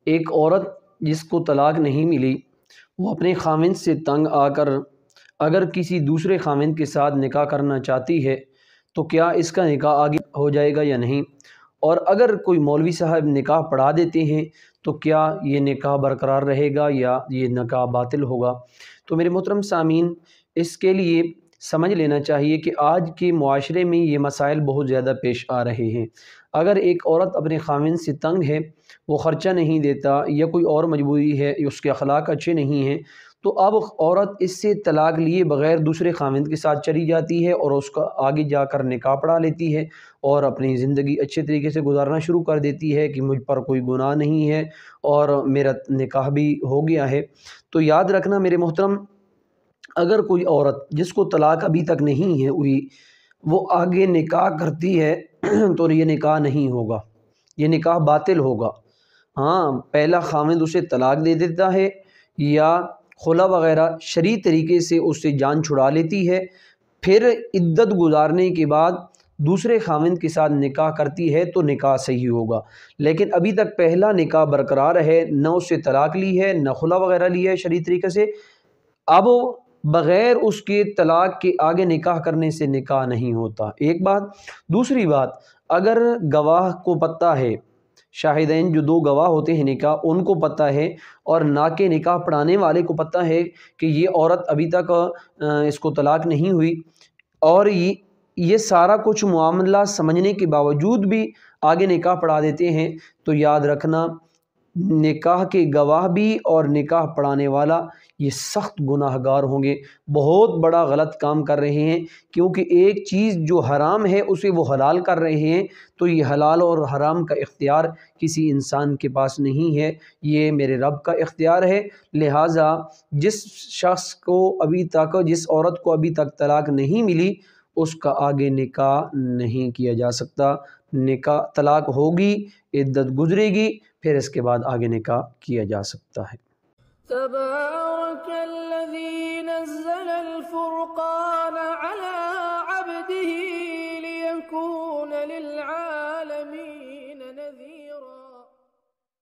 ایک عورت جس کو طلاق نہیں ملی، وہ اپنے خاوند سے تنگ آ کر اگر کسی دوسرے خاوند کے ساتھ نکاح کرنا چاہتی ہے تو کیا اس کا نکاح آگے ہو جائے گا یا نہیں؟ اور اگر کوئی مولوی صاحب نکاح پڑھا دیتے ہیں تو کیا یہ نکاح برقرار رہے گا یا یہ نکاح باطل ہوگا؟ تو میرے محترم سامعین، اس کے لیے سمجھ لینا چاہیے کہ آج کے معاشرے میں یہ مسائل بہت زیادہ پیش آ رہے ہیں۔ اگر ایک عورت اپنے خاوند سے تنگ ہے، وہ خرچہ نہیں دیتا یا کوئی اور مجبوری ہے یا اس کے اخلاق اچھے نہیں ہیں، تو اب عورت اس سے طلاق لیے بغیر دوسرے خاوند کے ساتھ چلی جاتی ہے اور اس کا آگے جا کر نکاح پڑھا لیتی ہے اور اپنی زندگی اچھے طریقے سے گزارنا شروع کر دیتی ہے کہ مجھ پر کوئی گناہ نہیں ہے اور میرا نکاح بھی ہو گیا ہے۔ تو یاد رکھنا میرے محترم، اگر کوئی عورت جس کو طلاق ابھی تک نہیں ہے ہوئی، وہ آگے نکاح کرتی ہے تو یہ نکاح نہیں ہوگا، یہ نکاح باطل ہوگا۔ ہاں، پہلا خاوند اسے طلاق دے دیتا ہے یا خلا وغیرہ شرعی طریقے سے اس سے جان چھڑا لیتی ہے، پھر عدت گزارنے کے بعد دوسرے خاوند کے ساتھ نکاح کرتی ہے تو نکاح صحیح ہوگا۔ لیکن ابھی تک پہلا نکاح برقرار ہے، نہ اس سے طلاق لی ہے نہ خلا وغیرہ لی ہے شرعی طریقے سے، اب بغیر اس کے طلاق کے آگے نکاح کرنے سے نکاح نہیں ہوتا، ایک بات۔ دوسری بات، اگر گواہ کو پتہ ہے، شاہدین جو دو گواہ ہوتے ہیں نکاح، ان کو پتہ ہے اور نہ کہ نکاح پڑھانے والے کو پتہ ہے کہ یہ عورت ابھی تک اس کو طلاق نہیں ہوئی، اور یہ سارا کچھ معاملہ سمجھنے کے باوجود بھی آگے نکاح پڑھا دیتے ہیں، تو یاد رکھنا نکاح کے گواہ بھی اور نکاح پڑھانے والا یہ سخت گناہ گار ہوں گے، بہت بڑا غلط کام کر رہے ہیں، کیونکہ ایک چیز جو حرام ہے اسے وہ حلال کر رہے ہیں، تو یہ حلال اور حرام کا اختیار کسی انسان کے پاس نہیں ہے، یہ میرے رب کا اختیار ہے۔ لہٰذا جس شخص کو ابھی تک، جس عورت کو ابھی تک طلاق نہیں ملی، اس کا آگے نکاح نہیں کیا جا سکتا۔ نکاح طلاق ہوگی، عدت گزرے گی، پھر اس کے بعد آگے نکاح کیا جا سکتا ہے۔ تبارك الذي نزل الفرقان